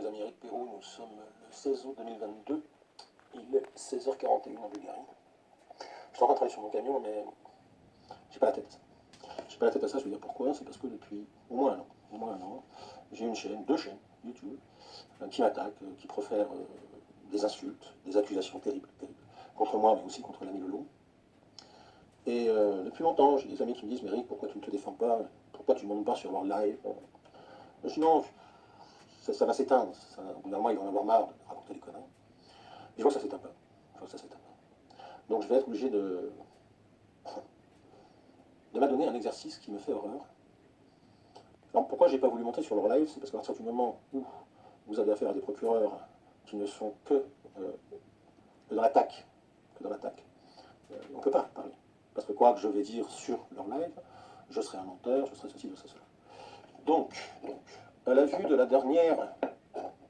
les amis, Eric Perrault, nous sommes le 16 août 2022, il est 16h41 en Bulgarie. Je suis en train de travailler sur mon camion, mais j'ai pas la tête. J'ai pas la tête à ça, je veux dire pourquoi, c'est parce que depuis au moins un an, j'ai une chaîne, deux chaînes YouTube, qui m'attaquent, qui profèrent des insultes, des accusations terribles, terribles, contre moi, mais aussi contre l'ami Lolo. Et depuis longtemps, j'ai des amis qui me disent, mais Eric, pourquoi tu ne te défends pas? Pourquoi tu ne montes pas sur leur live? Je dis non, ça va s'éteindre. Au bout d'un moment, ils vont en avoir marre de raconter des conneries. Et je vois que ça s'éteint pas. Donc je vais être obligé de m'adonner un exercice qui me fait horreur. Alors pourquoi j'ai pas voulu monter sur leur live? C'est parce qu'à partir du moment où vous avez affaire à des procureurs qui ne sont que dans l'attaque, on ne peut pas parler. Parce que quoi que je vais dire sur leur live, je serai un menteur, je serai ceci, je serai cela. Donc, à la vue de la dernière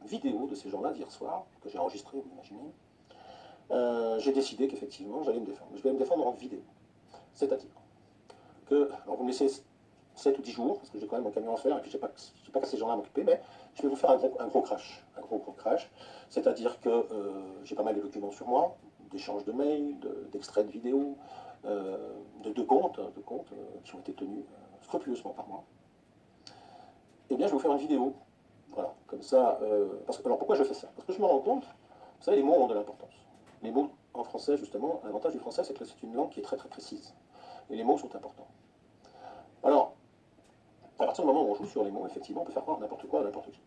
vidéo de ces gens-là d'hier soir, que j'ai enregistrée, vous imaginez, j'ai décidé qu'effectivement, j'allais me défendre. Je vais me défendre en vidéo. C'est-à-dire que, alors vous me laissez 7 ou 10 jours, parce que j'ai quand même un camion à faire, et puis je n'ai pas qu'à ces gens-là à m'occuper, mais je vais vous faire un gros crash. C'est-à-dire que j'ai pas mal de documents sur moi, d'échanges de mails, d'extraits de vidéos, de comptes qui ont été tenus scrupuleusement par moi. Eh bien, je vais vous faire une vidéo. Voilà, comme ça. Alors pourquoi je fais ça? Parce que je me rends compte, vous savez, les mots ont de l'importance. Les mots en français, justement, l'avantage du français, c'est que c'est une langue qui est très très précise. Et les mots sont importants. Alors, à partir du moment où on joue sur les mots, effectivement, on peut faire croire n'importe quoi à n'importe qui.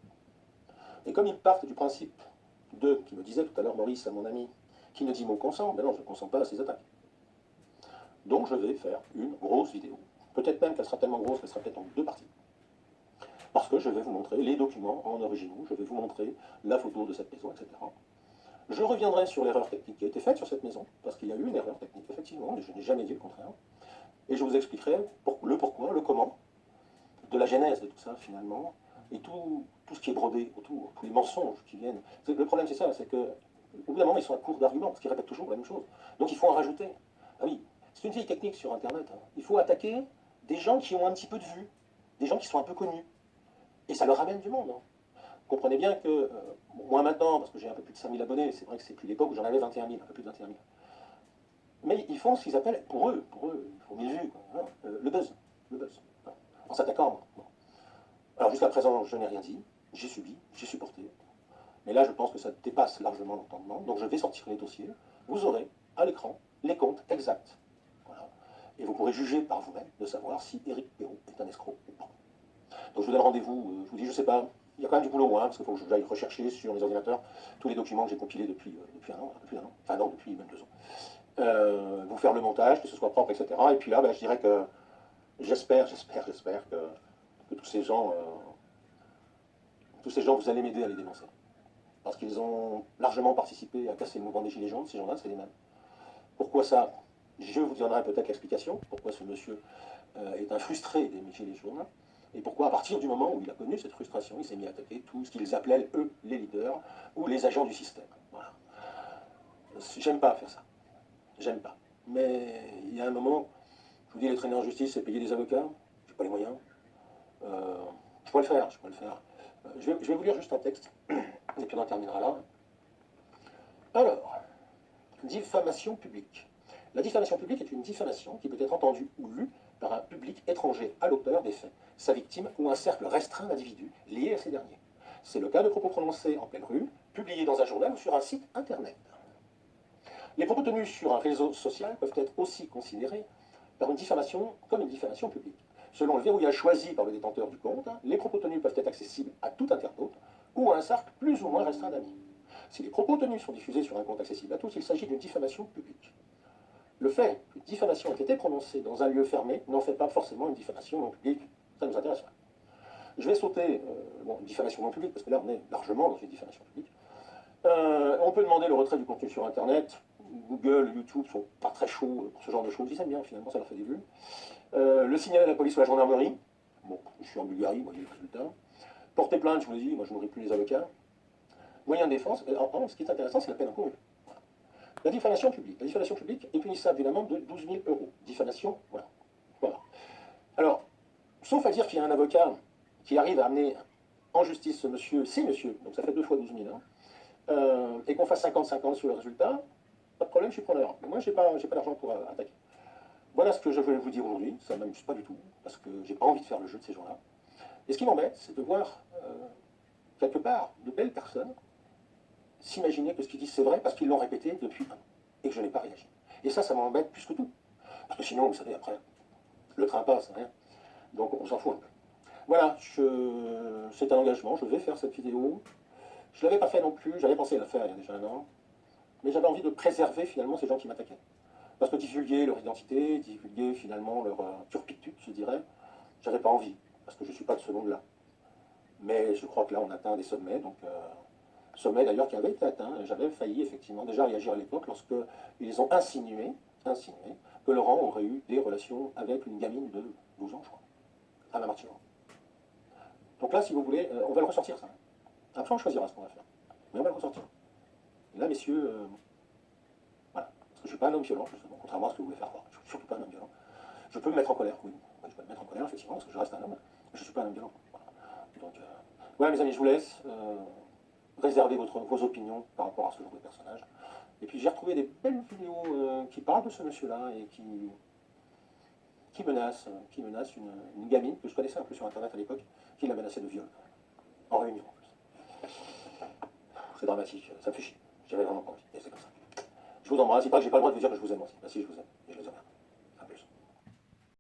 Et comme ils partent du principe qui me disait tout à l'heure Maurice, à mon ami, qui ne dit mot consent, ben non, je ne consens pas à ces attaques. Donc je vais faire une grosse vidéo. Peut-être même qu'elle sera tellement grosse qu'elle sera peut-être en deux parties. Parce que je vais vous montrer les documents en originaux, je vais vous montrer la photo de cette maison, etc. Je reviendrai sur l'erreur technique qui a été faite sur cette maison, parce qu'il y a eu une erreur technique, effectivement, et je n'ai jamais dit le contraire. Et je vous expliquerai le pourquoi, le comment, de la genèse de tout ça, finalement, et tout ce qui est brodé autour, tous les mensonges qui viennent. Le problème, c'est ça, c'est que au bout d'un moment, ils sont à court d'arguments, parce qu'ils répètent toujours la même chose. Donc il faut en rajouter. Ah oui, c'est une vieille technique sur Internet. Hein. Il faut attaquer des gens qui ont un petit peu de vue, des gens qui sont un peu connus. Et ça leur ramène du monde. Hein. Comprenez bien que, moi maintenant, parce que j'ai un peu plus de 5000 abonnés, c'est vrai que c'est plus l'époque où j'en avais 21 000, un peu plus de 21 000. Mais ils font ce qu'ils appellent, pour eux, il faut 1000 vues, quoi, hein, le buzz. Voilà. En s'attaquant à moi. Bon. Alors jusqu'à présent, je n'ai rien dit, j'ai subi, j'ai supporté. Mais là, je pense que ça dépasse largement l'entendement. Donc je vais sortir les dossiers. Vous aurez à l'écran les comptes exacts. Voilà. Et vous pourrez juger par vous-même de savoir si Eric Perrault est un escroc ou pas. Donc je vous donne rendez-vous, je vous dis, je sais pas, il y a quand même du boulot, moi, hein, parce qu'il faut que j'aille rechercher sur mes ordinateurs tous les documents que j'ai compilés depuis un an, enfin non, depuis même 2 ans. Vous faire le montage, que ce soit propre, etc. Et puis là, ben, je dirais que j'espère que tous ces gens, vous allez m'aider à les dénoncer. Parce qu'ils ont largement participé à casser le mouvement des Gilets jaunes, ces gens-là, c'est les mêmes. Pourquoi ça? Je vous donnerai peut-être l'explication, pourquoi ce monsieur est un frustré des Gilets jaunes, et pourquoi à partir du moment où il a connu cette frustration, il s'est mis à attaquer tout ce qu'ils appelaient, eux, les leaders, ou les agents du système. Voilà. J'aime pas faire ça. J'aime pas. Mais il y a un moment, je vous dis, les traîner en justice, c'est payer des avocats, j'ai pas les moyens. Je pourrais le faire. Je vais vous lire juste un texte, et puis on en terminera là. Alors, diffamation publique. La diffamation publique est une diffamation qui peut être entendue ou lue par un public étranger à l'auteur des faits, sa victime ou un cercle restreint d'individus liés à ces derniers. C'est le cas de propos prononcés en pleine rue, publiés dans un journal ou sur un site internet. Les propos tenus sur un réseau social peuvent être aussi considérés comme une diffamation publique. Selon le verrouillage choisi par le détenteur du compte, les propos tenus peuvent être accessibles à tout internaute ou à un cercle plus ou moins restreint d'amis. Si les propos tenus sont diffusés sur un compte accessible à tous, il s'agit d'une diffamation publique. Le fait qu'une diffamation ait été prononcée dans un lieu fermé n'en fait pas forcément une diffamation non publique. Ça nous intéresse pas. Je vais sauter une diffamation non publique, parce que là on est largement dans une diffamation publique. On peut demander le retrait du contenu sur Internet. Google, YouTube sont pas très chauds pour ce genre de choses. Ils aiment bien, finalement, ça leur fait des vues. Le signaler à la police ou à la gendarmerie. Bon, je suis en Bulgarie, vous voyez le résultat. Porter plainte, je vous l'ai dit, moi je n'aurai plus les avocats. Moyen de défense, ce qui est intéressant, c'est la peine encourue. Voilà. La diffamation publique. La diffamation publique est punissable d'une amende de 12 000 euros. Diffamation, voilà. Alors, sauf à dire qu'il y a un avocat qui arrive à amener en justice ce monsieur, ces monsieur, donc ça fait 2 fois 12 000, hein, et qu'on fasse 50-50 sur le résultat, pas de problème, je suis preneur. Mais moi, j'ai pas d'argent pour attaquer. Voilà ce que je voulais vous dire aujourd'hui. Ça ne m'amuse pas du tout, parce que j'ai pas envie de faire le jeu de ces gens-là. Et ce qui m'embête, c'est de voir, quelque part, de belles personnes s'imaginer que ce qu'ils disent c'est vrai parce qu'ils l'ont répété depuis un an et que je n'ai pas réagi. Et ça m'embête plus que tout. Parce que sinon, vous savez, après, le train passe, hein, donc on s'en fout un peu. Voilà, c'est un engagement, je vais faire cette vidéo. Je ne l'avais pas fait non plus, j'avais pensé la faire il y a déjà un an, mais j'avais envie de préserver finalement ces gens qui m'attaquaient. Parce que divulguer leur identité, divulguer finalement leur turpitude, je dirais, j'avais pas envie, parce que je ne suis pas de ce monde-là. Mais je crois que là, on atteint des sommets, donc sommet d'ailleurs qui avait été atteint, et j'avais failli effectivement déjà réagir à l'époque lorsque ils ont insinué que Laurent aurait eu des relations avec une gamine de 12 ans, je crois, à la Martino. Donc là, si vous voulez, on va le ressortir, ça. Après, on choisira ce qu'on va faire. Mais on va le ressortir. Et là, messieurs, voilà. Parce que je ne suis pas un homme violent, justement, contrairement à ce que vous voulez faire croire. Je ne suis surtout pas un homme violent. Je peux me mettre en colère, oui. Oui, je peux me mettre en colère, effectivement, parce que je reste un homme. Mais je ne suis pas un homme violent. Voilà. Donc, voilà, mes amis, je vous laisse. Réserver vos opinions par rapport à ce genre de personnage. Et puis j'ai retrouvé des belles vidéos qui parlent de ce monsieur-là et qui menace une gamine que je connaissais un peu sur Internet à l'époque, qui l'a menacé de viol, en réunion en plus. C'est dramatique, ça me fait chier. J'avais vraiment pas envie, et c'est comme ça. Je vous embrasse, il paraît que j'ai pas le droit de vous dire que je vous aime aussi. Bah si, je vous aime, et je les emmerde.